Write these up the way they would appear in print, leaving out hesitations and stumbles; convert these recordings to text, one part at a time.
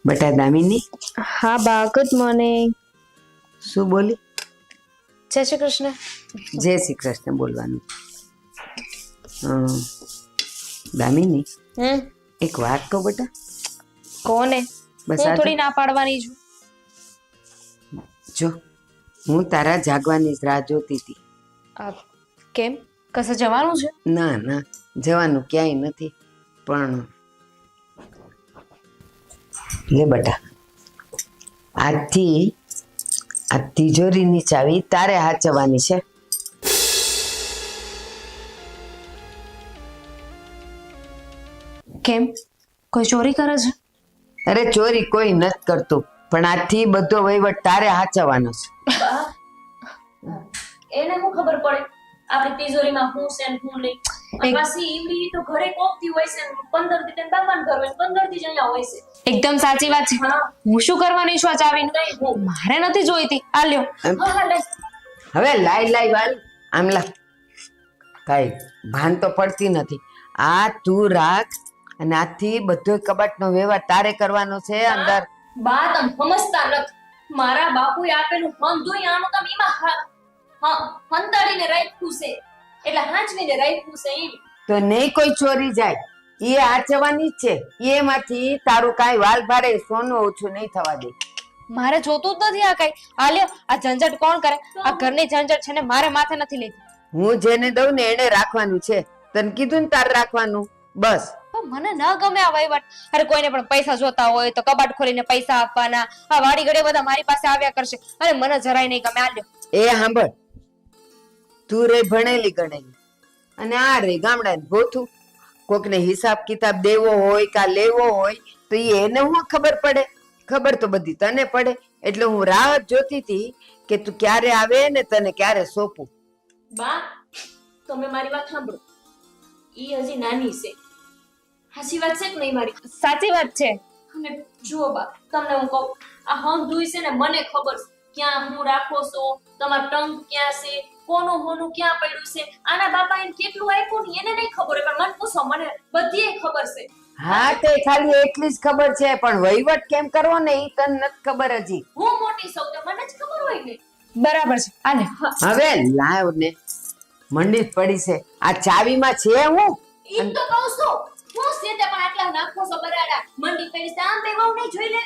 બેટા દામિની, હા બા, ગુડ મોર્નિંગ. શું બોલી? જય શ્રી કૃષ્ણ. જય શ્રી કૃષ્ણ બોલવાનું. દામિની, એક વાત કહું બેટા. કોને? બસ હું આ થોડી ના પાડવાની છું. જો, હું તારા જાગવાની જ રાહ જોતી હતી. કેમ? કસે જવાનું છે? ના ના, જવાનું ક્યાંય નથી, પણ લે બેટા, આજથી આ તિજોરીની ચાવી તારે હાચવવાની છે. કેમ? કોઈ ચોરી કરે છે? અરે ચોરી કોઈ નથી કરતું, પણ આજથી બધો વહીવટ તારે હાચવવાનો છે. એને શું ખબર પડે આપણી તિજોરીમાં શું છે ને શું નહીં? પાછી ઈવડી તો ઘરે કોકતી હોય છે, 15 દી તેન બાબાન ઘર હોય, 15 દી જ અહીંયા હોય છે. એકદમ સાચી વાત છે. હા. હું શું કરવાની છું આ ચાવીનું? નહીં, હું. મારે નથી જોઈતી. આ લ્યો. હા હા લઈ. હવે લાઈ વાલ આમલા, કાંઈ ભાન તો પડતી નથી. આ તું રાખ, અને આજથી બધો કબાટનો વ્યવહાર તારે કરવાનો છે. અંદર બા તમ સમજતા નથી. મારા બાપુએ આપેલું ફોન જોઈ આનું તમ ઈમાં હંતાડીને રાખ્યું છે, એટલે હાંચવીને રાખ્યું છે એમ. તો નહીં કોઈ ચોરી જાય, એ હાચવવાની જ છે. એમાંથી તારું કાંઈ વાલ ભારે સોનું ઓછું નહીં થવા દે. મારે જોતું જ નથી આ કઈ. આ લ્યો. આ ઝંઝટ કોણ કરે? આ ઘરની ઝંઝટ છે ને મારે માથે નથી લેતી. હું જેને દઉં ને એને રાખવાનું છે. તને કીધું ને તારે રાખવાનું, બસ. પણ મને ન ગમે આ વહીવટ. અરે કોઈને પણ પૈસા જોતા હોય તો કબાટ ખોલીને પૈસા આપવાના. આ વાડી ઘડે બધા મારી પાસે આવ્યા કરશે. અરે મને જરાય નહીં ગમે. આ લ્યો. એ સાંભળ, તું રે ભણેલી ગણેલી, અને આ રે ગામડાની ભોથું. કોકને હિસાબ કિતાબ દેવો હોય કા લેવો હોય તો એને હું ખબર પડે? ખબર તો બધી તને પડે. એટલે હું રાહ જ જોતી હતી કે તું ક્યારે આવે ને તને ક્યારે સોંપું. બા તમે મારી વાત સાંભળો. ઈ હજી નાની છે. હાચી વાત છે કે નહીં મારી? સાચી વાત છે. અને જુઓ બા, તમને હું કહું, આ હમ ધુઈ છે ને મને ખબર છે ક્યાં હું રાખો છો, તમાર ટંક ક્યાં છે, કોનું હોનું ક્યાં પડ્યું છે. આના બાપા એને કેટલું આપ્યું ને એને નહીં ખબર હોય, પણ મને પૂછો, મને બધીય ખબર છે. હા, તે ખાલી એટલી જ ખબર છે, પણ વહીવટ કેમ કરવો ને ઈ તને નથી ખબર હજી. હું મોટી સૌ તો મને જ ખબર હોય ને. બરાબર છે. આ લે. હવે લાવ ને, મંડી જ પડી છે. આ ચાવીમાં છે હું. ઈ તો કહું છું, હું છે તે પણ આટલા નાખો છો બરાડા મંડી પડી છે. આંબે વહુ નહીં જોઈ લે,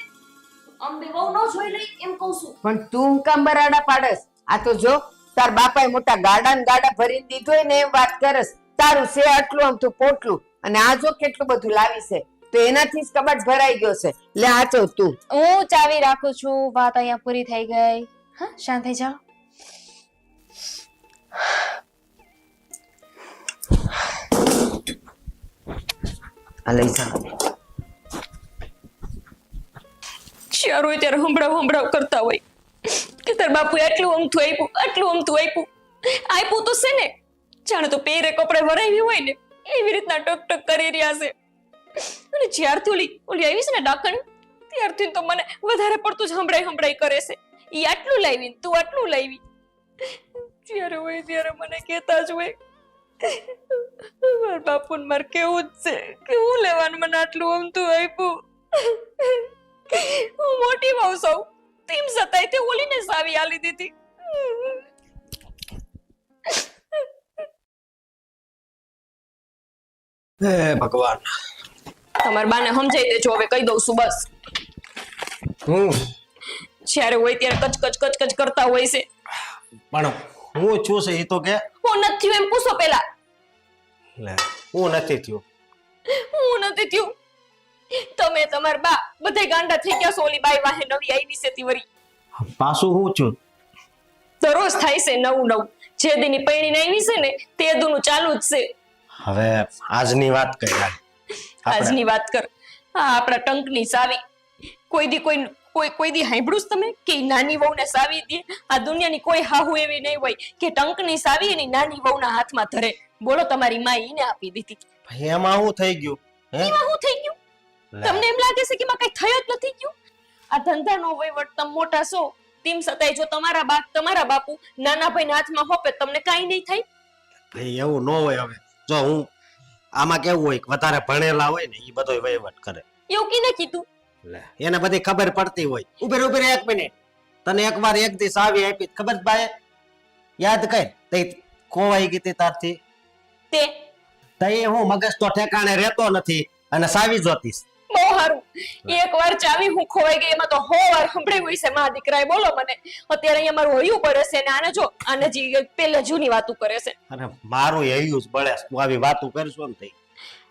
અંબે વહુ નો જોઈ લે એમ કહું છું. પણ તું કામ બરાડા પાડસ? આ તો જો તાર બાપાએ મોટા ગાડા ને ગાડા ભરીને દીધો ને એમ વાત કરસ. તારું છે આટલું આમ તું પોટલું, અને આ જો કેટલું બધું લાવી છે, તો એનાથી જ કબાટ ભરાઈ ગયો છે. લે આચો તું. હું ચાવી રાખું છું. વાત અહીંયા પૂરી થઈ ગઈ. હા, શાંત થઈ જાઓ. આ લઈ જા. ચાર હોય ત્યારે હંભળાવ કરતા હોય કે તાર બાપુએ આટલું અમથું આપ્યું, આટલું અમથું આપ્યું. આપ્યું તો છે ને, જાણે તો પહેરે કપડે ભરાવી હોય ને એવી રીતના ટક કરી રહ્યા છે. અને જ્યારથી ઓલી આવી છે ને ડાકણ, ત્યારથી તો મને વધારે પડતું જ હંભળાઈ કરે છે. ઈ આટલું લાવી, તું આટલું લાવી. જ્યારે હોય ત્યારે મને કહેતા જ હોય. મારા બાપુને મારે કેવું જ છે કે હું લેવાનું મને આટલું અમથું આપ્યું. હું મોટી વહુ સૌ, તેમ છતાંય તે ઓલીને સાવી આલી દીધી. હે ભગવાન. તમારા બાને સમજાઈ દેજો, હવે કહી દઉં છું બસ. હું જ્યારે હોય ત્યારે કચ કરતા હોય છે. પણ હું છું છે એ તો કે. હું નથી એમ પૂછો પેલા. લે, હું નથી થયો. હું નથી થયું. તમે તમાર બા બધાય ગાંડા થઈ ગયા છો. ઓલી બાઈ વાહે નવી આવી છે તીવરી. પાછું હું છું. દરરોજ થાય છે નવું. જે દીની પૈણીને આવી છે ને તે દુનું ચાલુ જ છે. હવે આજની વાત કરી. આજની વાત કર. હા, આપણા ટંકની સાવી. કોઈ દી સાંભળ્યું તમે કે નાની વહુને સાવી દે? આ દુનિયાની કોઈ હાહુ એવી નહીં હોય કે ટંકની સાવી એની નાની વહુના હાથમાં ધરે. બોલો, તમારી માં ઈને આપી દીધી. ભાઈ એમાં શું થઈ ગયું? હે, એમાં શું થઈ ગયું? તમને એમ લાગે છે કે એમાં કઈ થયો જ નથી ગયું? આ ધંધાનો વહીવટ તમે મોટા છો, તેમ છતાંય જો તમારા બાપુ નાના ભાઈના હાથમાં હોપે તમને કાઈ નહીં થાય. ભાઈ એવું ન હોય. હવે જો હું આમાં કેવું હોય કે વધારે ભણેલા હોય ને એ બધો વહીવટ કરે. એવું કીને કીધું લે એને બધી ખબર પડતી હોય. ઉભેર ઉભેર 1 મિનિટ, તને એકવાર એક દી સાવી આપી ખબર છે ભાઈ? યાદ કર તે ખોવાઈ ગઈ હતી તારથી. તે તઈ હું મગજ તો ઠેકાણે રહેતો નથી અને સાવી જોતીશ. બહુ સારું. એક વાર ચાવી હું ખોવાઈ ગઈ એમાં તો 100 વાર સંભળાયું હોય છે મા દીકરાએ. બોલો મને અત્યારે અહીંયા મારું હયું પડે છે ને આને જો આને જે પેલે જૂની વાતો કરે છે. અને મારું હૈયું જ બળે છે. તું આવી વાતો કરશો ને થઈ.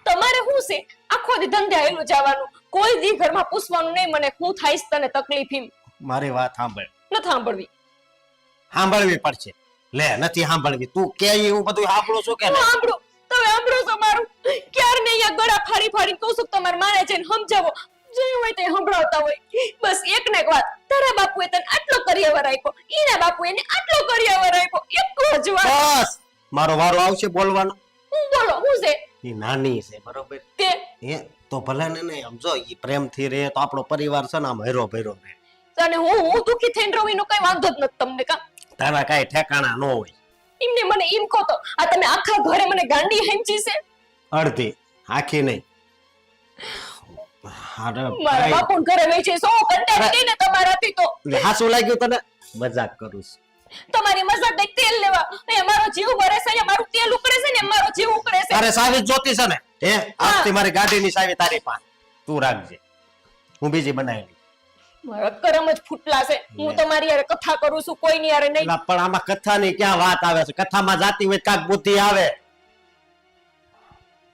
તમારે શું છે આખો દી ધંધે આવેલું જવાનું, કોઈ દી ઘરમાં પૂછવાનું નહીં મને હું થાઈશ તને તકલીફ એમ. મારી વાત સાંભળ. ન સાંભળવી. સાંભળવી પડશે. લે નથી સાંભળવી. તું કે એવું બધું સાંભળું છું કે હું નહીં? સાંભળું તમે સાંભળો છો મારું? ક્યારે ને અહીંયા ગળા ફાડી ફાડી કહું છું તમારે માને જઈને સમજાવો. જે હોય તે સંભળાવતા હોય. બસ એક ને એક વાત, તારા બાપુએ તને આટલો કરિયાવર આપ્યો, એના બાપુએ એને આટલો કરિયાવર આપ્યો. એક જ વાત. બસ મારો વારો આવશે બોલવાનો. હું બોલો હું છે એ નાની છે બરોબર. તે એ તો ભલે ને નહીં સમજો ઈ પ્રેમથી રહે તો આપણો પરિવાર છે ને આમ હેરો ભેરો રહે. અને હું દુખી થઈને રહું એનો કઈ વાંધો જ નથી તમને કા? તારા કાંઈ ઠેકાણા ન હોય. એમને મને એમ કહો તો આ તમે આખા ઘરે મને ગાંડી હેંચી છે. અડધી આખી નહીં. અરે મારા ભાઈ, બાપુ ઘરે વેચી સો કંટાળી ગઈ ને તમારાથી તો. હાસું લાગ્યું તને? મજાક કરું છું. તમારી મજાક નહીં, તેલ લેવા અહીંયા મારો જીવ ભરે છે, અહીંયા મારું તેલ ઉકળે છે ને મારો જીવ ઉકળે છે. તારે સાવી જ જોતી છે ને? હે આજથી મારી ગાડીની સાવી તારી પાસે. તું રાખજે, હું બીજી બનાવેલી. મારા કરમ જ ફૂટલા છે. હું તમારી યારે કથા કરું છું, કોઈની યારે નહીં. એલા પણ આમાં કથાની ક્યાં વાત આવે છે? કથામાં જાતી હોય કાક બુદ્ધિ આવે.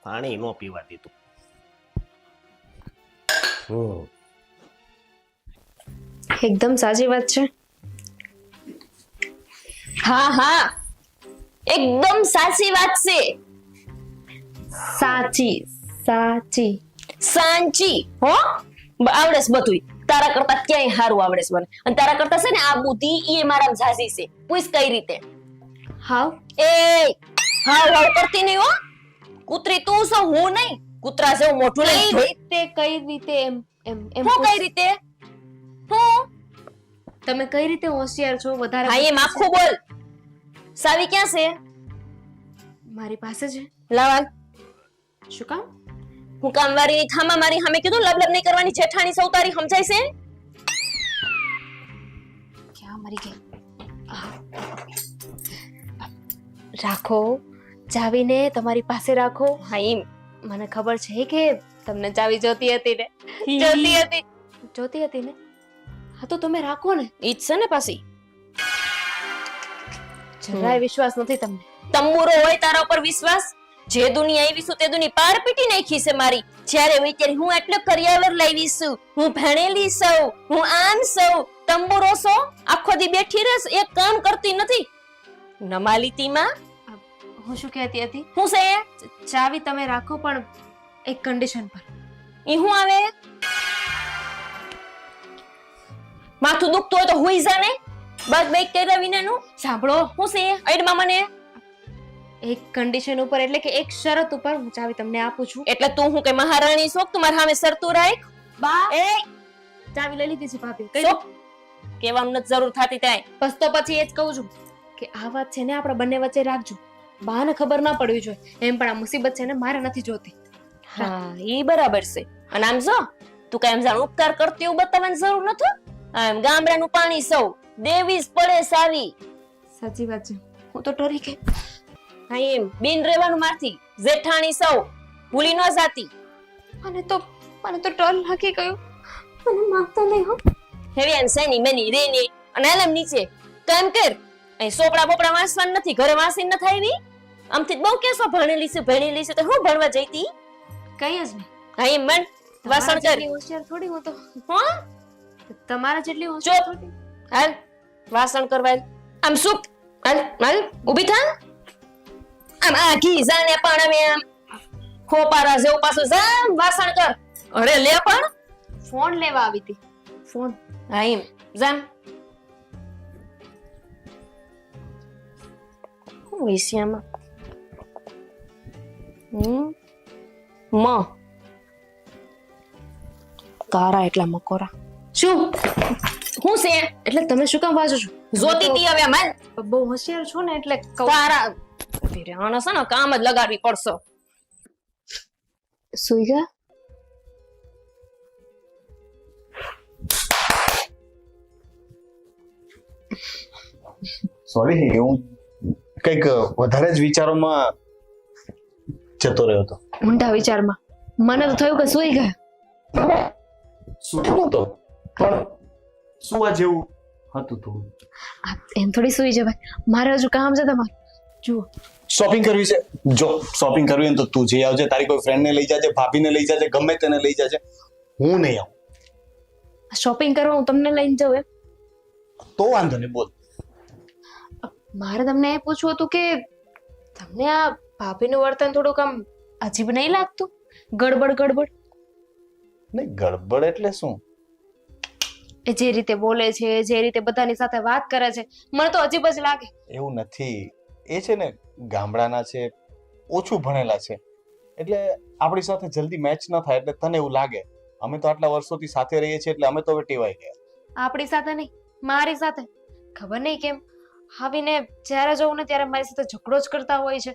પાણી નો પીવા દીધું. એકદમ સાચી વાત છે. હા હા એકદમ સાચી વાત છે. સાચી સાચી સાંચી હો આવડે છે બધું. તારા કરતા ક્યાંય સારું આવડે છે મને. અને તારા કરતા છે ને આ બુદ્ધિ એ મારા ઝાઝી છે. પૂછ કઈ રીતે? હાવ એ હાવ હાવ કરતી નહીં હો. કૂતરી તું છો, હું નહીં. કૂતરા જેવું મોઢું લઈ જોઈ. કઈ રીતે એમ એમ એમ હું કઈ રીતે હું તમે કઈ રીતે હોશિયાર છો? વધારે હા એમ આખું બોલ. સાવી ક્યાં છે? મારી પાસે છે. લાવાલ શું કામ? હું કામવારી થામા મારી સામે કીધું લબલબ નહીં કરવાની. જેઠાણી સૌ તારી સમજાય છે? ક્યાં મરી ગઈ? રાખો, ચાવીને તમારી પાસે રાખો. હા એમ મને ખબર છે કે તમને ચાવી જોતી હતી ને. જોતી હતી ને? હા તો તમે રાખો ને. ઈ જ છે ને પાછી. જરાય વિશ્વાસ નથી તમને. તંબુરો હોય તારા ઉપર વિશ્વાસ? જે દુનિયા આવી છું તે દુનિયા પાર પીટી નાખી છે મારી. જ્યારે હોય ત્યારે હું એટલો કરિયાવર લાવી છું, હું ભણેલી છું, હું આમ છું. તંબુરો છો આખો દી બેઠી રહેશ, એક કામ કરતી નથી. નમાલીતીમાં હું શું કહેતી હતી? હું છે ચાવી તમે રાખો પણ એક કન્ડિશન પર. ઈ હું આવે? માથું દુખતું હોય તો હુઈ જા ને. બાદ બેક કર્યા વિનાનું સાંભળો, હું છે અડમાં મને. એક કન્ડિશન ઉપર એટલે કે એક શરત ઉપર હું ચાવી તમને આપું છું. એટલે તું હું કે મહારાણી છો? તું મારા સામે સરતું રાખ. બા એ ચાવી લઈ લીધી છે ભાભી. કઈ શું કહેવાનું નથી જરૂર થતી ત્યાં. બસ તો પછી એ જ કહું છું કે આ વાત છે ને આપણા બંને વચ્ચે રાખજો. બાને ખબર ના પડવી જોઈએ. એમ પણ આ મુસીબત છે ને મારે નથી જોતી. હા ઈ બરાબર છે. અને આમ જો તું કાંઈ જાણ ઉપકાર કરતી એવું બતાવવાની જરૂર નથી. આમ ગામડાનું પાણી સૌ દેવી જ પડે સાવી. સાચી વાત છે. હું તો ડરી ગઈ. હા એમ બિન રહેવાનું મારથી. જેઠાણી સૌ ભૂલી ન જાતી. મને તો ડર લાગી ગયો. મને માફતા નહીં હો. હેવી એન સેની મેની રેની અને એલમ નીચે કામ કર. અહીં સોપડા બોપડા વાંચવાનું નથી, ઘરે વાંચીને ન થાય ની. આમથી બહુ કેસો ભણેલી છે તો હું ભણવા જઈતી? કઈ જ નહીં. હા એમ મન વાસણ કર. હોશિયાર થોડી હું તો. હા તમારા જેટલી હોશિયાર ચૂપ. થોડી. હાલ વાસણ કરવા. આમ સુક. હાલ હાલ ઊભી થા. આમ આખી જાને પણ અમે આમ ખોપારા જેવું પાછું જા વાસણ કર. અરે લે પણ ફોન લેવા આવી હતી. ફોન. હા એમ જામ. હું વિષયમાં કારા એટલા મકોરા. શું હું છે? એટલે તમે શું કામ વાંચો છો? જોતી તી હવે માલ બહુ હોશિયાર છો ને એટલે કહું. તારા ફેરે આનો છે ને કામ જ લગાડવી પડશે. સુઈ ગયા? સોરી હું કંઈક વધારે જ વિચારોમાં જતો રહ્યો હતો. ઊંડા વિચારમાં. મને તો થયું કે સુઈ ગયા. સૂતો નતો પણ સુવા જેવું હતું થોડું. એમ થોડી સુઈ જવાય. મારે હજુ કામ છે તમારે. જુઓ, શોપિંગ કરવી છે. જો શોપિંગ કરવી હોય ને તો તું જઈ આવજે, તારી કોઈ ફ્રેન્ડને લઈ જાજે, ભાભીને લઈ જાજે, ગમે તેને લઈ જાજે. હું નહીં આવું. શોપિંગ કરવા હું તમને લઈને જાઉં એમ? તો વાંધો નહીં, બોલ. મારે તમને એ પૂછવું હતું કે તમને આ ભાભીનું વર્તન થોડુંક આમ અજીબ નહીં લાગતું? ગડબડ. નહીં ગડબડ એટલે શું? એ જે રીતે બોલે છે, જે રીતે બધાની સાથે વાત કરે છે, મને તો અજીબ જ લાગે. એવું નથી. એ છે ને ગામડાના છે, ઓછું ભણેલા છે, એટલે આપણી સાથે જલ્દી મેચ ન થાય એટલે તને એવું લાગે. અમે તો આટલા વર્ષોથી સાથે રહીએ છીએ એટલે અમે તો હવે ટેવાઈ ગયા. આપણી સાથે નહીં, મારી સાથે. ખબર નહીં કેમ આવીને જ્યારે જવું ને ત્યારે મારી સાથે ઝઘડો જ કરતા હોય છે.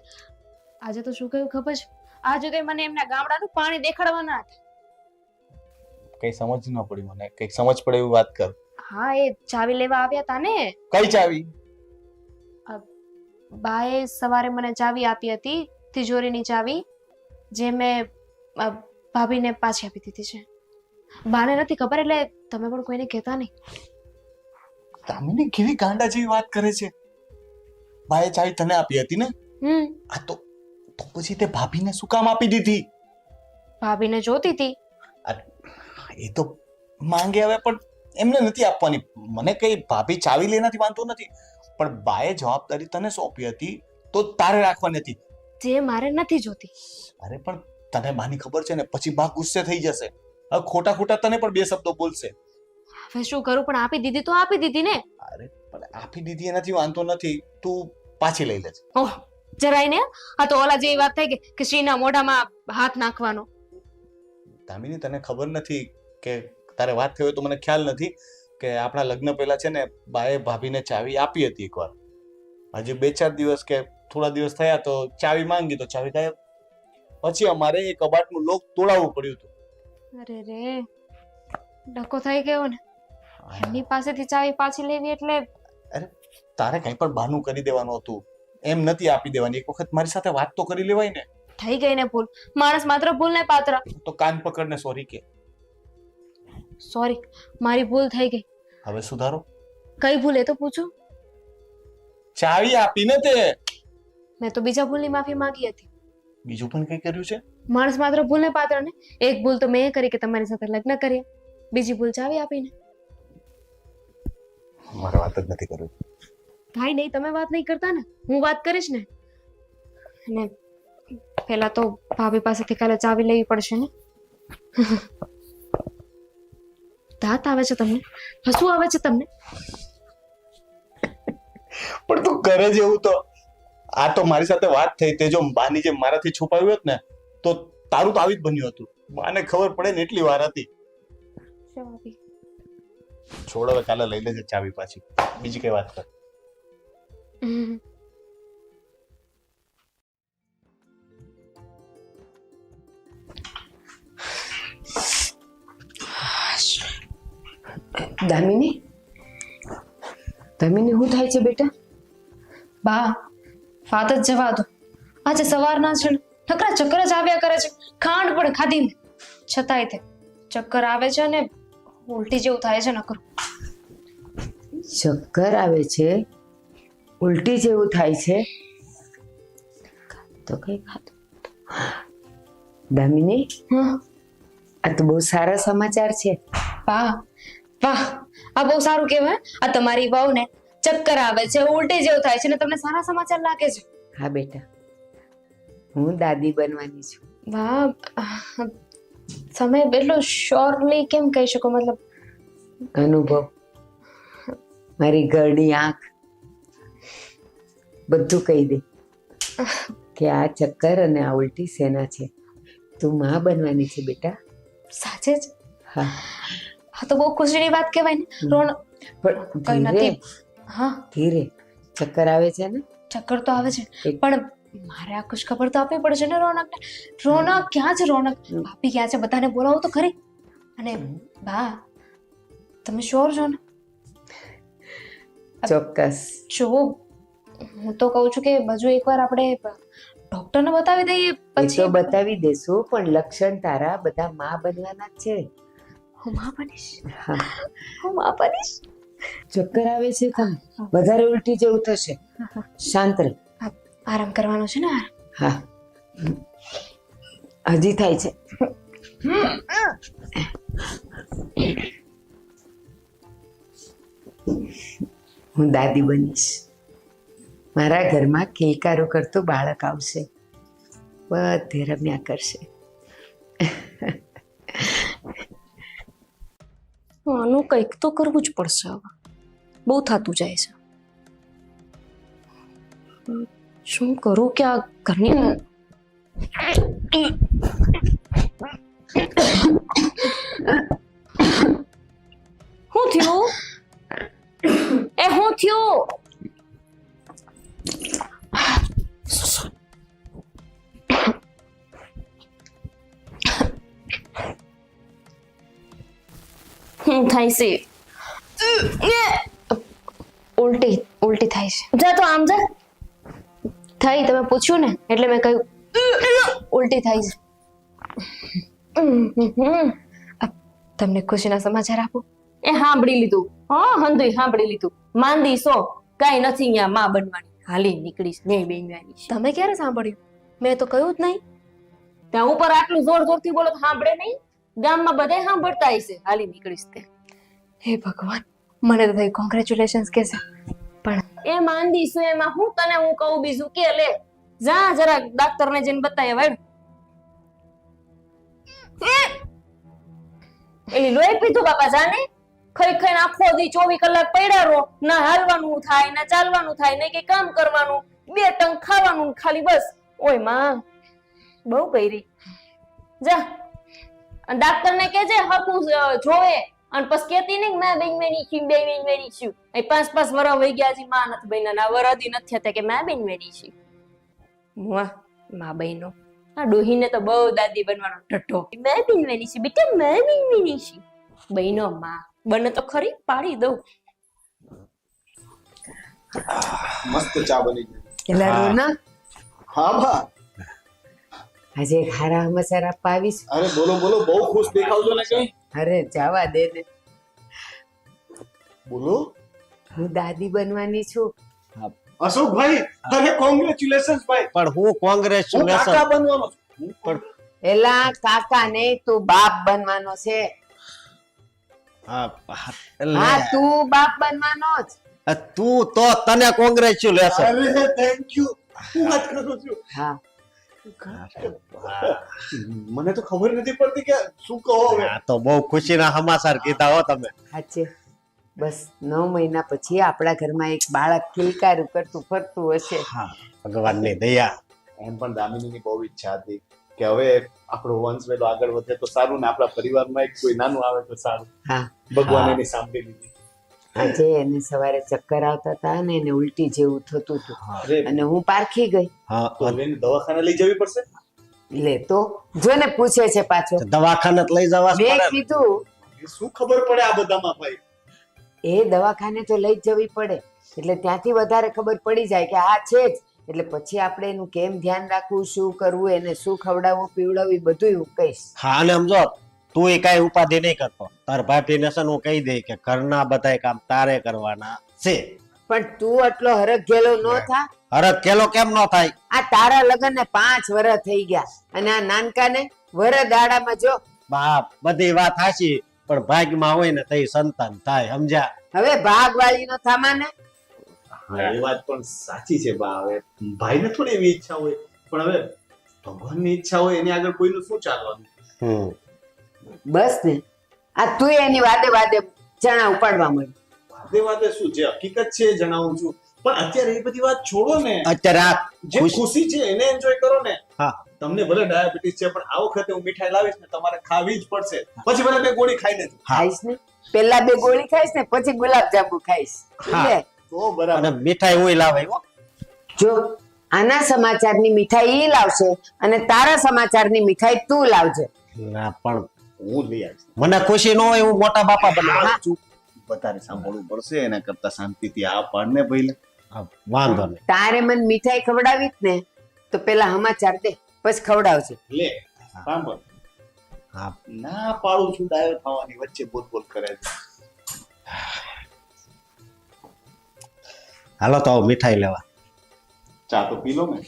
આજે તો શું કહ્યું ખબર છે? આજે તો મને એમના ગામડાનું પાણી દેખાડવાના હતા. કઈ સમજ ન પડી મને. કઈક સમજ પડે એવી વાત કર. હા, એ ચાવી લેવા આવ્યા હતા ને. કઈ ચાવી? બાએ સવારે મને ચાવી આપી હતી, તિજોરીની ચાવી, જે મેં ભાભીને પાછી આપી દીધી છે. બાને નથી ખબર એટલે તમે પણ કોઈને કહેતા નહીં. દામિની કેવી ગાંડા જેવી વાત કરે છે. બાએ ચાવી તને આપી હતી ને? આ તો પછી તે ભાભીને શું કામ આપી દીધી? ભાભીને જોતી હતી. એ તો માંગે હવે, પણ એમને નથી આપવાની. મને કઈ ભાભી ચાવી લેનાથી વાંધો નથી, પણ બાએ જવાબદારી તને સોંપી હતી તો તારે રાખવાની હતી. જે મારે નથી જોતી. અરે પણ તને બાની ખબર છે ને, પછી બા ગુસ્સે થઈ જશે. હવે ખોટા ખોટા તને પણ બે શબ્દો બોલશે. હવે શું કરું? પણ આપી દીધી તો આપી દીધી ને. અરે પણ આપી દીધી એનાથી વાંધો નથી, તું પાછી લઈ લેજે. ઓહ, જરાય ને. આ તો ઓલા જેવી વાત થઈ કે શ્રીના મોઢામાં હાથ નાખવાનો. દામિની તને ખબર નથી કે તારે વાત થઈ હોય તો મને ખ્યાલ નથી કે આપણા લગ્ન પહેલા છે ને બાએ ભાભીને ચાવી આપી હતી એકવાર. હજી 2-4 દિવસ કે થોડા દિવસ થયા તો ચાવી માંગી તો ચાવી ગાયબ. પછી અમારે એ કબાટનું લોક તોડાવવું પડ્યું હતું. અરે રે, ડકો થઈ ગયો ને. એમની પાસેથી ચાવી પાછી લેવી એટલે તારે કઈ પણ બહાનું કરી દેવાનું હતું, એમ નથી આપી દેવાની. એક વખત મારી સાથે વાત તો કરી લેવાય ને. થઈ ગઈ ને ભૂલ. માણસ માત્ર ભૂલ ને પાત્ર. તો કાન પકડને સોરી કે. સોરી, મારી ભૂલ થઈ ગઈ. હવે સુધારો. કઈ ભૂલ એ તો પૂછો. ચાવી આપીને તે. મેં તો બીજા ભૂલની માફી માંગી હતી. બીજું પણ કઈ કર્યું છે? માણસ માત્ર ભૂલ ને પાત્ર ને. એક ભૂલ તો મેં એ કરી કે તમારી સાથે લગ્ન કર્યા. બીજી ભૂલ ચાવી આપીને. મારે વાત જ નથી કરવી. ભાઈ નહીં, તમે વાત નહીં કરતા ને, હું વાત કરીશ ને. અને પેલા તો ભાભી પાસેથી કાલે ચાવી લેવી પડશે ને. દાંત આવે છે તમને? હસવું આવે છે તમને? પણ તું કરે જ એવું તો. આ તો મારી સાથે વાત થઈ, તે જો બાની જે મારાથી છુપાવ્યું હોત ને તો તારું તો આવી જ બન્યું હતું. બાને ખબર પડે ને એટલી વાર હતી. છોડ હવે, કાલે લઈ લેજે ચાવી પાછી. બીજી કઈ વાત કર. દામિની, દામિની શું થાય છે બેટા? બા, વાત જ જવા દો. આજે સવારના છે નકરા ચક્કર જ આવ્યા કરે છે. ખાંડ પણ ખાધી ને છતાંય તે ચક્કર આવે છે ને ઉલટી જેવું થાય છે નકરું. ચક્કર આવે છે, ઉલટી જેવું થાય છે, તો કઈ ખાતું. દામિની, આ તો બહુ સારા સમાચાર છે. વાહ વાહ, આ બહુ સારું કહેવાય. આ તમારી વહુ ને ચક્કર આવે છે, ઉલટી જેવું થાય છે ને તમને સારા સમાચાર લાગે છે. હા બેટા, હું દાદી બનવાની છું. વાહ, તમે એટલો શ્યોરલી કેમ કહી શકો? મતલબ અનુભવ, મારી ઘરડી આંખ બધું કહી દે કે આ ચક્કર અને આ ઉલટી શેના છે. તું માં બનવાની છે બેટા. સાચે જ? હા. હા તો બહુ ખુશીની વાત કહેવાય ને. રોણ પણ કઈ નથી. હા, ધીરે. ચક્કર આવે છે ને? ચક્કર તો આવે છે પણ મારે આ ખુશ ખબર તો આપવી પડશે ને રોનકને. રોનક ક્યાં છે? રોનક ભાભી ક્યાં છે? બધાને બોલાવો તો ખરી. અને બા, તમે શ્યોર છો ને? ચોક્કસ. જો હું તો કહું છું કે બાજુ એકવાર આપણે ડોક્ટરને બતાવી દઈએ એ તો પછી બતાવી દેશું, પણ લક્ષણ તારા બધા માં બનવાના જ છે. હું માં બનીશ. હા, હું માં બનીશ. ચક્કર આવે છે તમે, વધારે ઉલટી જેવું થશે. શાંત રહે. આરામ કરવાનો છે ને? આરામ. હા, હજી થાય છે. હું દાદી બનીશ. મારા ઘરમાં કિલકારો કરતું બાળક આવશે, બધે રમ્યા કરશે. આનું કંઈક તો કરવું જ પડશે હવે. બહુ થતું જાય છે. શું કરું કે આ ઘરની શું થયું? એ શું થયું? શું થાય છે? ઉલટી ઉલટી થાય છે. જા તો આમ જા. થઈ, તમે પૂછ્યું ને એટલે મેં કહ્યું ઉલટી થાય છે. તમને ખુશીના સમાચાર આપું? એ સાંભળી લીધું. હા, હંધુય સાંભળી લીધું. માંદી સો કઈ નથી અહીંયા માં બનવાની. હાલી નીકળીશ નહીં બેનવાની છે. તમે ક્યારે સાંભળ્યું? મેં તો કહ્યું જ નહીં. ત્યાં ઉપર આટલું જોર જોરથી બોલો તો સાંભળે નહીં? ગામમાં બધાય સાંભળતા હશે. હાલી નીકળીશ તે. હે ભગવાન, મને તો થઈ કોંગ્રેચ્યુલેશન્સ કે છે, પણ એ માંદી છું એમાં હું તને હું કહું બીજું કે લે જા જરા ડાક્ટરને જઈને બતાય વાળ. એલી લોહી પીધું બાપા જાને. ખાઈ ખાઈને આખો દી 24 કલાક પડ્યા રહો. ના હાલવાનું થાય ના ચાલવાનું થાય ને કે કામ કરવાનું, 2 ટંક ખાવાનું ખાલી બસ. ઓય માં બહુ કરી જા ડાક્ટર ને કેજે હકું જોવે અને પછી કેતી નહીં મેં બેન મેની છું બે બેન મેની છું. એ 5 વર્ષ વહી ગયા છે માં નથી બન્યા ના વરદી નથી થતા કે મેં બેન મેની છું. વાહ માં બહેનો આ ડોહીને તો બહુ દાદી બનવાનો ઢઠ્ઠો. મેં બેન મેની છું બેટા મેં બેન મેની છું. બહેનો માં બને તો ખરી પાડી દઉં. મસ્ત ચા બની ગઈ. એટલે હા. રોનક, હા બા. આજે એક હારા સમાચાર આપવા આવીશ. અરે બોલો બોલો, બહુ ખુશ દેખાવ છો ને કઈ. અરે જવા દે ને, બોલો. હું દાદી બનવાની છું. અશોકભાઈ, અરે કોંગ્રેચ્યુલેશન્સ ભાઈ. પણ હું હું કોંગ્રેચ્યુલેશન કાકા બનવાનો છું. પણ એલા કાકા ને તું બાપ બનવાનો છે. હા, હા, એટલે તું બાપ બનવાનો જ. તું તો તને કોંગ્રેચ્યુલેશન. અરે થેન્ક યુ. હું વાત કરું છું. હા, મને તો ખબર નથી પડતી કે શું કહો હવે. આ તો બહુ ખુશીના સમાચાર કીધા હો તમે. સાચે. બસ 9 મહિના પછી આપણા ઘરમાં એક બાળક કિલકારું કરતું ફરતું હશે. હા, ભગવાનની દયા. એમ પણ દામિનીની બહુ ઈચ્છા હતી કે હવે આપણો વંશ વેલો આગળ વધે તો સારું ને આપણા પરિવારમાં એક કોઈ નાનું આવે તો સારું. હા, ભગવાન હા. એની સાંભળી લીધી. આજે એને સવારે ચક્કર આવતા હતા ને એને ઉલટી જેવું થતું હતું અરે અને હું પારખી ગઈ. હા, તો હવે એને દવાખાને લઈ જવી પડશે. લે તો જોને પૂછે છે પાછો. દવાખાને લઈ જવા જ મેં પડે ને. કીધું એ શું ખબર પડે આ બધામાં ભાઈ. એ દવાખાને તો લઈ જ જવી પડે, એટલે ત્યાંથી વધારે ખબર પડી જાય કે આ છે જ. એટલે પછી આપણે એનું કેમ ધ્યાન રાખવું, શું કરવું, એને શું ખવડાવવું પીવડાવવું, એ બધું હું કહીશ. હા, અને સમજો તું એ કઈ ઉપાધિ નહીં કરતો. તાર ભાભીને છે ને હું કહી દઈ કે ઘરના બધાય કામ તારે કરવાના છે. પણ તું આટલો હરખ ગેલો ન થા. હરખ કેલો કેમ ન થાય? આ તારા લગ્ન ને 5 વર્ષ થઈ ગયા અને આ નાનકાને વરસ દાડામાં જો. બાપ, બધી વાત હાચી, પણ ભાગ્યમાં હોય ને તઈ સંતાન થાય, સમજ્યા? હવે ભાગવાળી નો થામા ને. હા, એ વાત પણ સાચી છે બા. હવે ભાઈને થોડી એવી ઈચ્છા હોય, પણ હવે ભગવાનની ઈચ્છા હોય એની આગળ કોઈનું શું ચાલવાનું. બસ ને, આ તું એની વાદે વાદે ચણા ઉપાડવા માંડી. વાદે વાદે શું, જે હકીકત છે એ જણાવું છું. પણ અત્યારે એ બધી વાત છોડો ને. અત્યારે આ જે ખુશી છે એને એન્જોય કરો ને. હા. તમને ભલે ડાયાબિટીસ છે પણ આ વખતે હું મીઠાઈ લાવીશ ને તમારે ખાવી જ પડશે. પછી ભલે 2 ગોળી ખાઈ લેજો. ખાઈશ ને, પેલા 2 ગોળી ખાઈશ ને પછી ગુલાબ જાંબુ ખાઈશ. હા. લે, તો બરાબર. અને મીઠાઈ હું લાવે હો. જો આના સમાચારની મીઠાઈ ઈ લાવશે અને તારા સમાચારની મીઠાઈ તું લાવજે. ના પણ હું લઈ આવીશ. મને ખુશી ન હોય હું મોટા બાપા બનાવું છું. બધાને સાંભળવું પડશે એના કરતા શાંતિથી આ પાડને ભાઈ હા, વાંધો નહીં. તારે મને મીઠાઈ ખવડાવી જ ને તો પેલા સમાચાર દે પછી ખવડાવજે. લે સાંભળ. હા ના પાડું છું ડાયો થવાની વચ્ચે બોલ બોલ કરે છે. હાલો તો આવો મીઠાઈ લેવા. ચા તો પી લો ને.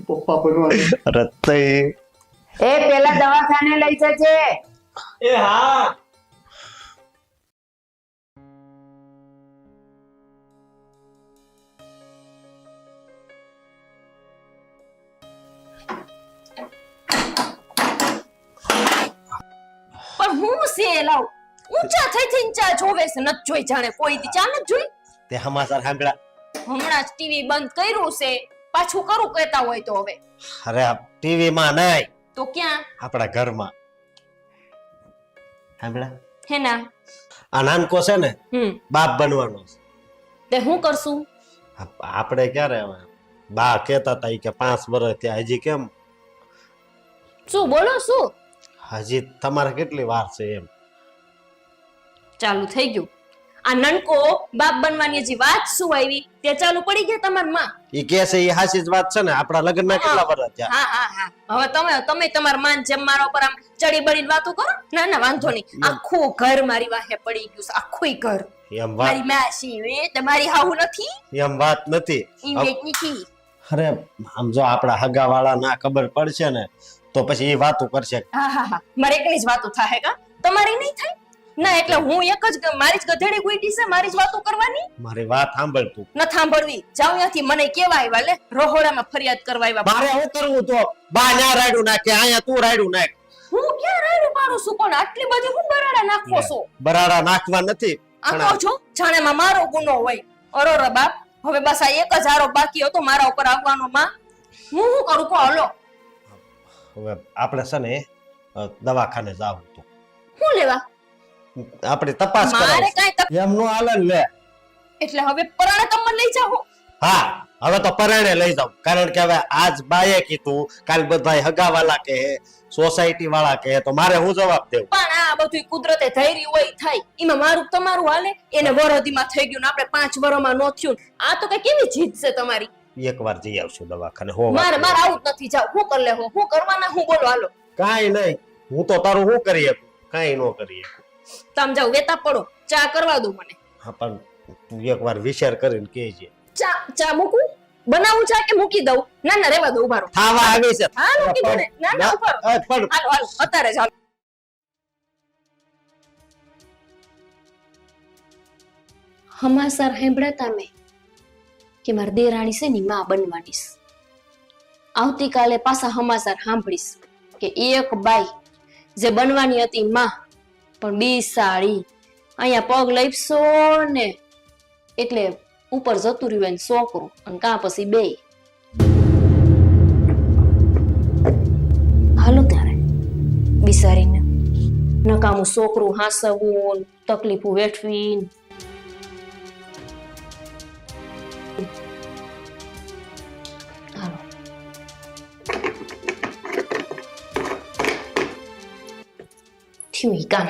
પપ્પા બનવા. અરે તે એ પેલા દવાખાને લઈ જજે. એ હા. પણ હું છે લાવ ઊંચા થઈ થઈને ચા જોવે છે નત જોઈ જાણે કોઈ દી ચા નત જોઈ તે સમાચાર સાંભળ્યા? હમણાં જ ટીવી બંધ કર્યું છે પાછું કરું કહેતા હોય તો હવે અરે ટીવી માં નહીં, તો ક્યાં આપણા ઘરમાં સાંભળ્યા? હેના આ નાનકો છે ને બાપ બનવાનો છે. તે હું કરશું આપણે ક્યારે હવે બા કહેતા હતા ઈ કે 5 વર્ષ ત્યાં હજી કેમ? શું બોલો શું હજી તમારે કેટલી વાર છે એમ? ચાલુ થઈ ગયું આ નનકો બાપ બનવાની હજી વાત શું આવી તે ચાલુ પડી ગયા તમાર માં ઈ કે છે ઈ હાચી જ વાત છે ને. આપણા લગ્ન ના કેટલા વર્ષ થયા? હા હા હા હવે તમે તમાર માન જેમ મારા ઉપર આમ ચડી બળીને વાતો કરો ના ના વાંધો નહીં આખું ઘર મારી વાહે પડી ગયું છે આખું ઘર એમ વાત મારી માસી વે તમારી હાહુ નથી એમ વાત નથી. ઈ વેચ નથી અરે આમ જો આપણા હગા વાળા ના ખબર પડશે ને તો પછી એ વાતો કરશે. હા હા હા મારે એકની જ વાતો થાય કા તમારી નહીં થાય ના એટલે હું એક જ મારી જ ગધેડી ગુઈટી છે મારી જ વાતો કરવાની મારી વાત સાંભળ તું. ન સાંભળવી જાવ ત્યાંથી મને કેવા આવ્યા લે રોહોડામાં ફરિયાદ કરવા આવ્યા મારે શું કરવું તો? બા ના રાડ્યું નાખે, અહીંયા તું રાડ્યું નાખ. હું ક્યાં રાયડું પાડું છું પણ આટલી બધી હું બરાડા નાખો છો બરાડા નાખવા નથી. આ કહો છો જાણેમાં મારો ગુનો હોય અરોરા બાપ હવે બસ આ એક જ આરોપ બાકી હતો મારા ઉપર આવવાનો માં હું શું કરું કહો હલો હવે આપણે છે ને દવાખાને જાવું તો હું લેવા આપણે તપાસ મારે કરાવી. કાંઈ એમ નો હાલે ને લે. એટલે હવે પરાણે તમને લઈ જાઓ હા હવે તો પરાણે લઈ જાવ, કારણ કે હવે આજ બાએ કીધું, કાલ બધા હગાવાલા કહે, સોસાયટી વાળા કહે, તો મારે હું જવાબ દેવું? પણ આ બધું કુદરતે ધૈર્ય હોય થાય એમાં મારું તમારું હાલે એને વરહદીમાં થઈ ગયું ને આપણે 5 વર્ષમાં નો થયું આ તો કઈ કેવી જીત છે તમારી એકવાર જઈ આવશું દવાખાને. હો મારે આવું જ નથી જાવ હું કર લે હું કરવાના હું બોલો હાલો કાઈ નહીં, હું તો તારું શું કરી શકું? કાઈ નો કરી શકું. તમે જાવ વેતા પડો ચા કરવા દો મને હા પણ તું એકવાર વિચાર કરીને કહેજે. ચા મૂકું બનાવું ચા કે મૂકી દઉં ના ના રેવા દો ઉભા રહો ખાવા આવી છે. હા મૂકી દો ને ના ના ઉભા રહો પણ હાલો હાલો અત્યારે જ હાલો હમાસર હેંભળાતા મેં કે મારી દેરાણી છે ની માં બનવાની છે આવતીકાલે પાછા હમાસર સાંભળીશ કે એક બાઈ જે બનવાની હતી માં પણ બિસાડી અહીંયા પગ લઈપસો ને એટલે ઉપર જતું રહ્યું એને છોકરું અને કાં પછી બે હાલો ત્યારે બિસારીને નકામું છોકરું હાસવું તકલીફો વેઠવી હાલો થયું ઈ કામ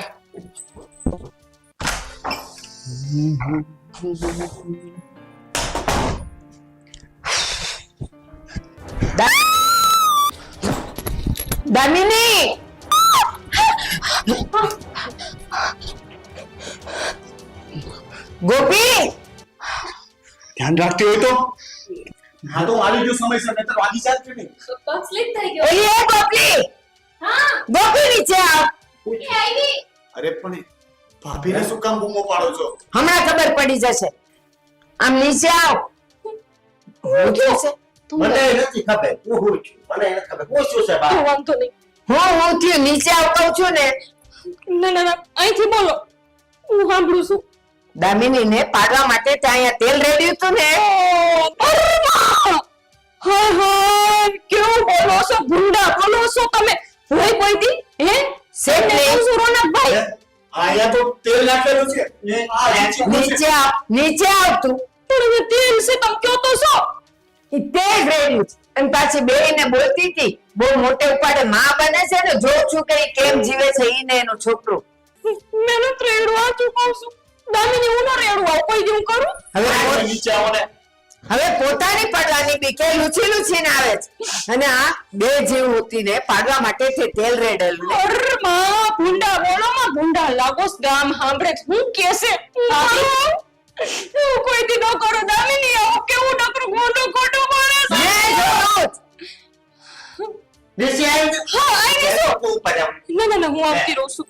દામિની ગોપી ધ્યાન રાખતી હોય તો હા તો આવી ગયો સમયસર નહીતર વાગી જાત કે નહીં. પગ સ્લીપ થઈ ગયો ઓલી એ ગોપી હા ગોપી નીચે આવ. એ આવી અરે પણ ભાભીને શું કામ બૂમો પાડો છો? હમણાં ખબર પડી જશે. આમ નીચે આવ. હું થયું છે? મને નથી ખબર હું હું છું, મને નથી ખબર હું શું છે બા. વાંધો નહીં હું થયું નીચે આવ કહું છું ને. ના ના ના અહીંથી બોલો હું સાંભળું છું દામિની ને પાડવા માટે ત્યાં અહીંયા તેલ રેડ્યું હતું ને. હા હા કેવું બોલો છો ગુંડા બોલો છો તમે હોય કોઈ દી હે શેઠ ને રોનકભાઈ આયા તો તેલ નાખેલું છે. આ નીચે આવ તું. પણ હવે તેલ છે તમે કયો તો છો ઈ તે જ રહેલું છે. અને પાછી બેયને બોલતી હતી બહુ મોટે ઉપાડે માં બને છે ને જોઉં છું કે ઈ કેમ જીવે છે ઈ ને એનું છોકરું. મેં તો રેડું આતું કહું છું દામિની હું ન રેડું આવું કોઈ દી હું કરું હવે નીચે આવો ને. હવે પોતાની પડવાની બીકે લૂછી લૂછીને આવે છે અને આ બે જીવ હોતીને પાડવા માટે તે તેલ રેડેલું. અરે માં ભૂંડા બોલો માં ભૂંડા લાગોસ ગામ સાંભળે છે. હું કેસે હું કોઈ દી ન કરું દામિની આવું કેવું નકરું ખોટું ખોટું બોલે છે મેં જોયું જ. દેશી આવી હા આઈ ગઈ છું. ઉપર આવ. ના ના ના હું આવતી રહું છું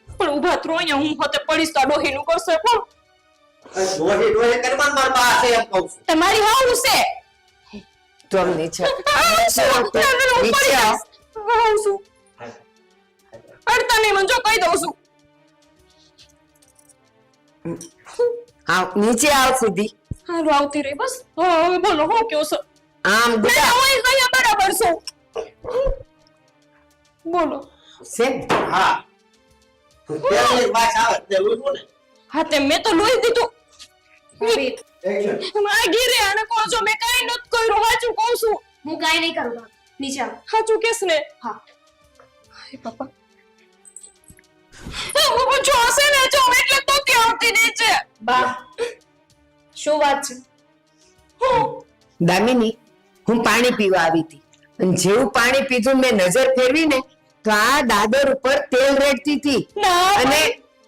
પણ ઊભા થરો અહીંયા હું હોતે પડીશ તો ડોહીનું કરશે કોણ ડોહી ડોહી કરવા માર પાસે એમ કહું છું. તમારી હાવું છે તો નીચે નીચે નીચે આવ. આવું છું અડતા નહીં મને જો કહી દઉં છું આવ નીચે આવ સીધી. હારું આવતી રહી બસ હવે બોલો હું કયો છો આમ ના ગુડા હું અહીંયા બરાબર છું બોલો સેમ. હા તેલની વાસ આવે તે લૂછું ને. હા તે મેં તો લોહી દીધું Action. આ ઘીરે આને કહો છો મેં કાંઈ નત કર્યું સાચું કહું છું હું કાંઈ નહીં કરું બા. નીચે આવો. સાચું કેસ ને હા. હાય બાપા હું જો હશે ને જો એટલે તો કે આવતી નીચે બા શું વાત છે? દામિની હું પાણી પીવા આવી હતી અને જેવું પાણી પીધું મેં નજર ફેરવી ને તો આ દાદર ઉપર તેલ રેડતી હતી ના અને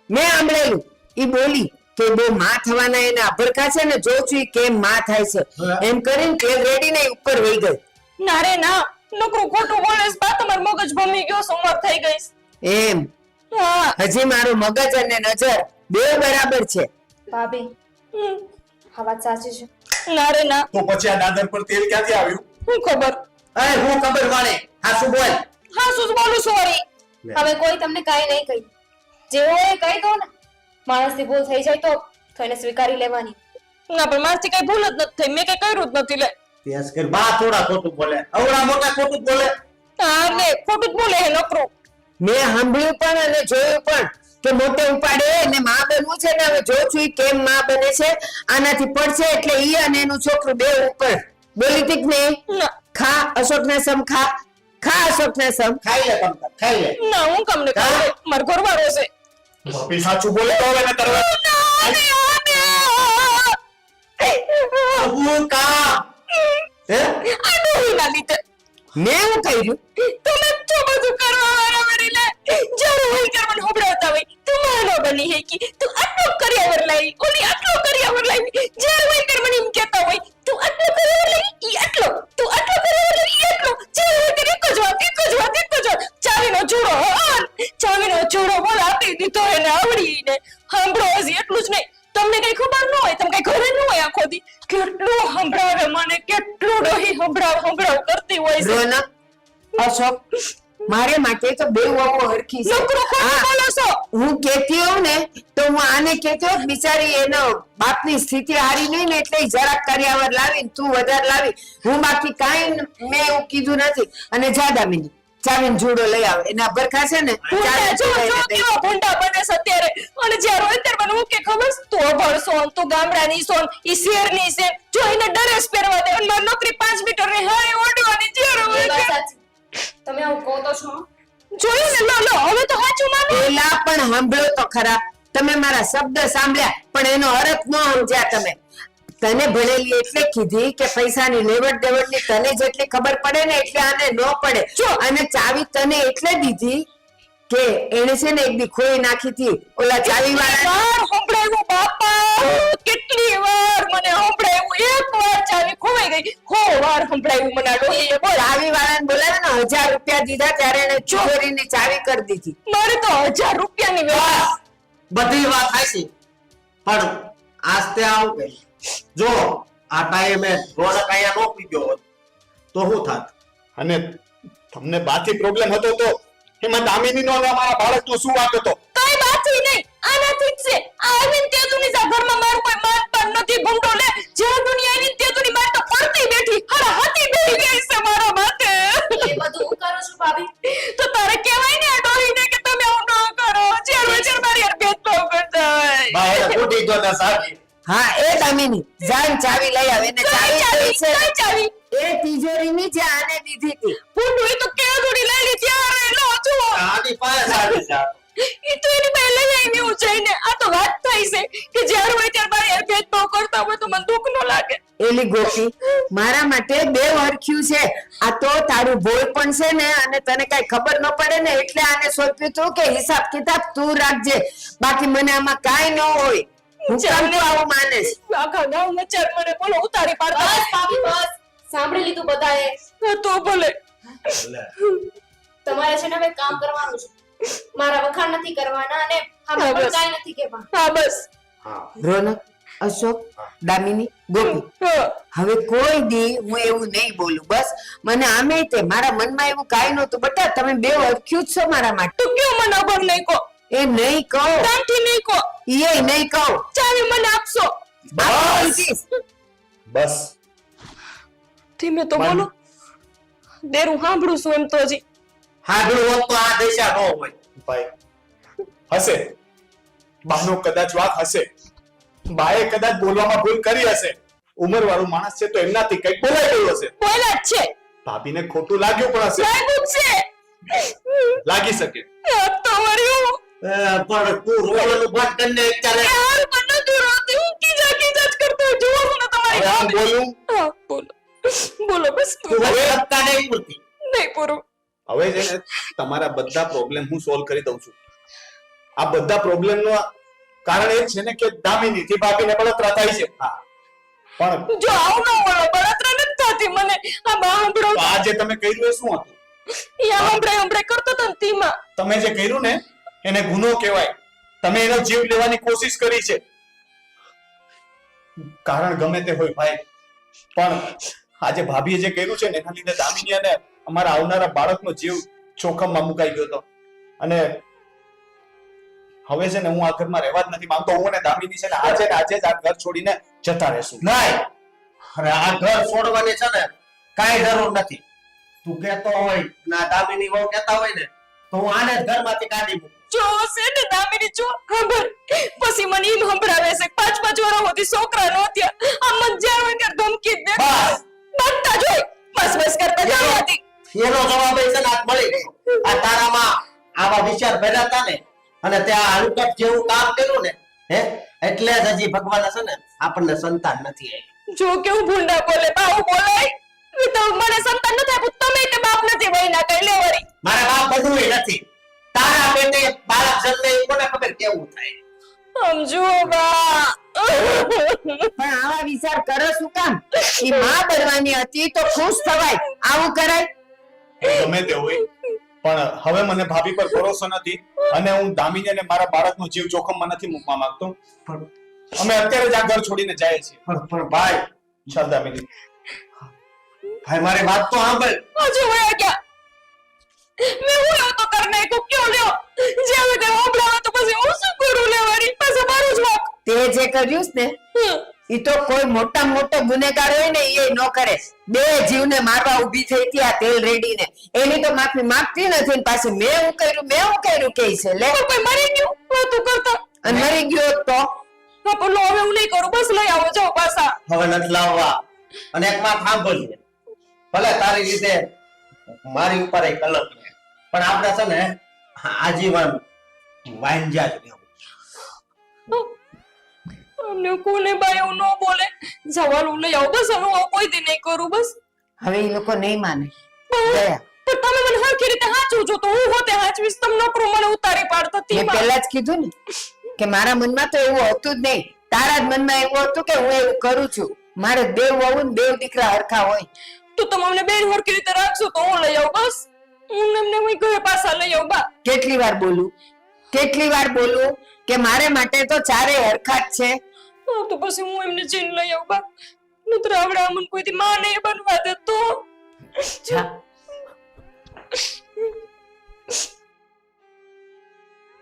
મેં સાંભળેલું ઈ બોલી કે બહુ માં થવાના એને અભરખા છે ને જોઉં છું ઈ કેમ માં થાય છે એમ કરીને તેલ રેડીને ઈ ઉપર વહી ગઈ. ના રે ના નકરું ખોટું બોલે છે બા તમાર મગજ ભમી ગયો છે, ઉંમર થઈ ગઈ છે. એમ હા હજી મારું મગજ અને નજર બે બરાબર છે. ભાભી હમ. આ વાત સાચી છે. ના રે ના તો પછી આ દાદર પર તેલ ક્યાંથી આવ્યું? હું ખબર અરે હું ખબર વાળે હા શું બોલ. હા શું બોલું સોરી હવે કોઈ તમને કાંઈ નહીં કહ્યું. જે હોય એ કહી દો ને. માણસથી ભૂલ થઈ જાય તો એને સ્વીકારી લેવાની. ના પણ મારથી કઈ ભૂલ જ નથી થઈ મેં કઈ કર્યું જ નથી લે તેસ કર બા થોડા ખોટું બોલે અવડા મોટા ખોટું બોલે. હા ને ખોટું જ બોલે હે નકરું મેં સાંભળ્યું પણ અને જોયું પણ કે મોટે ઉપાડે એને માં બનવું છે ને હવે જોઉં છું ઈ કેમ માં બને છે આનાથી પડશે એટલે ઈ અને એનું છોકરું બે ઉપર બોલી તીક ને ના ખા અશોક ને સમ ખા ખા અશોક ને સમ. ખાઈ લે તમ તાર, ખાઈ લે. ના હું કમ ને કહું મારો ઘરવાળો છે ભાભી સાચું બોલે તો હવે ને તરત હું કા હે આ ડોહી ના લીધે મેં હું કર્યું તમે તો બધું કરવા વાળા વળી લે જ્યારે હોય ત્યારે મને હોબળાવતા હોય તું માનો બની હે કી તું આટલો કર્યાવર લાવી ઓલી આટલો કર્યાવર લાવી જ્યારે હોય ત્યારે મને એમ કહેતા હોય તું આટલો કર્યાવર લાવી ઈ આટલો તું આટલો કર્યાવર લાવી ઈ આટલો જ્યારે હોય ત્યારે એક જ વાત ચાવીનો જોડો ચાવીનો જોડો બોલ આપી દીધો એને આવડીને સાંભળો હજી એટલું જ નહીં તમને કઈ ખબર ન હોય તમે કઈ ઘરે ન હોય આખો દી કેટલું સંભળાવે મને કેટલું ડોહી સંભળાવ કરતી હોય છે રોનક અશોક મારે માટે તો બે વહુ હરખી છે. નકરો ખોટું હા, બોલો છો હું કેતી હોઉં ને તો હું આને કેતી હોત બિચારી એનો બાપની સ્થિતિ હારી નહીં ને એટલે ઈ જરાક કર્યાવર લાવી તું વધારે લાવી હું બાકી કાંઈ મેં એવું કીધું નથી. અને જા દામિની ચાવીને જુડો લઈ આવે એના ભરખા છે ને ભૂંડા જો ચાવીને જો દઈ દે. કેવા ભૂંડા બને છે અત્યારે અને જ્યારે હોય ત્યારે મને હું કે ખબર છે? તું અભણસો તું ગામડાની સોન ઈ શહેરની છે જો એને ડ્રેસ પહેરવા દે અને મારી નોકરી 5 મીટરની હારી ઓઢવાની જ્યારે એ હોય વાત ત્યારે. સાચી. તમે આવું કહો તો છો. જોયું ને લો હવે તો સાચું માનો પેલા પણ સાંભળ્યો તો ખરા તમે મારા શબ્દ સાંભળ્યા પણ એનો અર્થ ન સમજ્યા તમે. તને ભણેલી એટલે કીધી કે પૈસાની લેવડ દેવડની તને જેટલી ખબર પડે ને એટલે આને ન પડે. જો અને ચાવી તને એટલે દીધી કે એને છે ને એક દી ખોઈ નાખી હતી ઓલા ચાવી વાળા વાર સંભળાવ્યું બાપા કેટલી વાર મને સંભળાવ્યું એક વાર ચાવી ખોવાઈ ગઈ વાર સંભળાવ્યું મને આ ડોહીએ બોલ ચાવી વાળાને બોલાવે ને 1000 રૂપિયા દીધા ત્યારે એને ચોરીની ચાવી કરી દીધી. મારે તો 1000 રૂપિયાની વ્યવસ્થા બધી વાત હાચી પણ આસ્તે આવ કે જો આ ટાઈમે રોનક અહીંયા નો પીધો હોત તો શું થાત? અને તમને બાથી પ્રોબ્લેમ હતો તો એમાં દામિનીનો અને અમારા બાળકનો શું વાંક હતો? કઈ બાથી નહીં આનાથી જ છે આ આવીને તે તુની જા ઘરમાં મારું કોઈ માન પાન નથી ભૂંડો લે જે દુનિયા આવીને તે તુની બાર તો પડતી બેઠી હરા હાથી બેઠી ગઈ છે મારા માથે એ બધું હું કરું છું ભાભી. તો તારે કહેવાય ને આ ડોહીને કે તમે આવું ન કરો જ્યારે મારી યાર ભેદભાવ કરતા હોય બા એને ફૂટી ગયો ને સાહેબ હા એ દામિની જાન ચાવી લઈ આવે ને ચાવી છે કઈ ચાવી એ તિજોરીની જે આને દીધી હતી ભૂંડું એ તો ક્યાં થોડી લઈ લીધી યાર એનો છું આની પાસે આવી જા એ તો એની પહેલા જ આવી હું જઈને આ તો વાત થાય છે કે જ્યારે હોય ત્યારે મારી હારે ભેદભાવ કરતા હોય તો મને દુઃખ ન લાગે એલી ગોપી મારા માટે બે હરખ્યું છે આ તો તારું ભોય પણ છે ને અને તને કઈ ખબર ન પડે ને એટલે આને સોંપ્યું તું કે હિસાબ કિતાબ તું રાખજે બાકી મને આમાં કાઈ ન હોય હું કેમ તું આવું માને છે આખા ગામમાં ચાર મને બોલો ઉતારી પાડતા બસ ભાભી બસ સાંભળી લીધું બધાએ. તો ભલે તમારે છે ને હવે કામ કરવાનું છે. મારા વખાણ નથી કરવાના અને આમાં હા, પણ બસ. કાંઈ નથી કહેવાનું. હા બસ રોનક અશોક દામિની ગોપી હા. હવે કોઈ દી હું એવું નહીં બોલું બસ મને આમે તે મારા મનમાં એવું કાઈ નહોતું બટા તમે બે હરખ્યું જ છો મારા માટે તું કયો મને અભણ નહીં કહો એ નહીં કહો દાંઠી નહીં કહો એ નહીં કહો ચાવી મને આપશો બસ ધીમે તો બોલો દેરું સાંભળું છું એમ તો હજી હાગડું હોત તો આ દશા ન હોય ભાઈ હશે બાનો કદાચ વાત હશે બાએ કદાચ બોલવામાં ભૂલ કરી હશે ઉંમર વાળું માણસ છે તો એમનાથી કંઈક બોલાઈ ગયું હશે બોલા જ છે ભાભીને ખોટું લાગ્યું પણ હશે લાગ્યું જ છે લાગી શકે આ તો વર્યું પણ તું રોવાનું બંધ કરીને ચાલે યાર મને તો રોતી હું કીજા કીજા જ કરતો હોય. જોવો છો ને તમારી હવે હું બોલું હા બોલો બોલો બસ તું હવે હપ્તા નહીં પૂરતી નહીં પૂરું હવે છે ને તમારા બધા પ્રોબ્લેમ હું સોલ્વ કરી દઉં છું આ બધા પ્રોબ્લેમ નું કારણ એ જ છે ને કે દામિની થી ભાભીને બળતરા થાય છે હા પણ જો આવું ન બોલો બળતરા નથી થતી મને આ બા હંભળો તો આ જે તમે કર્યું એ શું હતું યા હંભળાય કરતો તો ને તેમાં તમે જે કર્યું ને એને ગુનો કહેવાય તમે એનો જીવ લેવાની કોશિશ કરી છે કારણ ગમે તે હોય ભાઈ પણ આજે ભાભીએ જે કર્યું છે ને એના લીધે દામિની અને અમારા આવનારા બાળકનો જીવ જોખમમાં મુકાઈ ગયો હતો અને હવે છે ને હું આ ઘરમાં રહેવા જ નથી માંગતો હું અને દામિની છે ને આજે જ આ ઘર છોડીને જતા રહેશું નહીં અરે આ ઘર છોડવાની છે ને કાંઈ જરૂર નથી તું કહેતો હોય ના દામિની વહુ કહેતા હોય ને તો હું આને જ ઘરમાંથી કાઢી મૂકું જો છે ને દામિની જો ખબર પછી મને એમ સંભળાવે છે 5 વર્ષ સુધી છોકરા નો થયા આ મત જ્યાં હોય ત્યારે ધમકી જ દે બસ બતા જોઈ બસ કરતા જાવ હતી એનો જવાબ એ છે ને આજ મળી ગયો આ તારામાં આવા વિચાર ભર્યા હતા ને અને ત્યાં હલકટ જેવું કામ કર્યું ને હે એટલે જ હજી ભગવાન છે ને આપણને સંતાન નથી આપ્યું જો કેવું ભૂંડા બોલે બાઉ બોલાય તો મને સંતાન નથી આપ્યું તમે કે બાપ નથી વહીના કઈ લેવરી મારા બાપ બધું નથી તારા પેટે બાળક જન્મે એ કોને ખબર કેવું થાય સમજો બા પણ આવા વિચાર કરો શું કામ ઈ માં બનવાની હતી તો ખુશ થવાય આવું કરાય ગમે તે હોય પણ હવે મને ભાભી પર ભરોસો નથી અને હું દામિની અને મારા બાળકનો જીવ જોખમમાં નથી મૂકવા માંગતો પણ અમે અત્યારે જ આ ઘર છોડીને જઈએ છીએ પણ ભાઈ ચાલ દામિની ભાઈ મારી વાત તો સાંભળ હજુ વયા ગયા મેં હું એવું તો કર નાખ્યું ક્યો લ્યો જે હવે તે હોબળાવે તો પછી હું શું કરું લેવાની પાછા મારું જ વાક તે જે કર્યું છે ને ઈ તો કોઈ મોટા મોટો ગુનેગાર હોય ને એ ન કરે બે જીવને મારવા ઊભી થઈ હતી આ તેલ રેડીને એની તો માફી માંગતી નથી ને પાછી મેં હું કર્યું કે છે લે પણ કોઈ મરી ગયું વાતું કરતા અને મરી ગયો હોત તો હા પણ લો હવે હું નહીં કરું બસ લઈ આવો જાઓ પાછા હવે નથી લાવવા અને એક વાત સાંભળજે ભલે તારી રીતે મારી ઉપર એક કલંક છે પણ આપણે છે ને આજીવન વાંજા જ રહેવું અમને કોને બાય એવું ન બોલે જવાનું લઈ આવો બસ હવે હું કોઈ દી નહીં કરું બસ હવે એ લોકો નહીં માને પણ દયા તમે મને હરખી રીતે હાચું છો તો હું હોતે હાચવીશ તમે નોકરો મને ઉતારી પાડતા મેં તેમાં પહેલા જ કીધું ને કે મારા મનમાં તો એવું હતું જ નહીં તારા જ મનમાં એવું હતું કે હું એવું કરું છું મારે દેવ વહુ ને દેવ દીકરા હરખા હોય તો તમે અમને બેન હરખી રીતે રાખશો તો હું લઈ આવું બસ હું એમને હું ઘરે પાછા લઈ આવું બા કેટલી વાર બોલું કે મારે માટે તો ચારે હરખા જ છે હા, તો પછી હું એમને જઈને લઈ આવું બા નહીતર આવડે અમને કોઈથી માં નહીં બનવા દે તો જા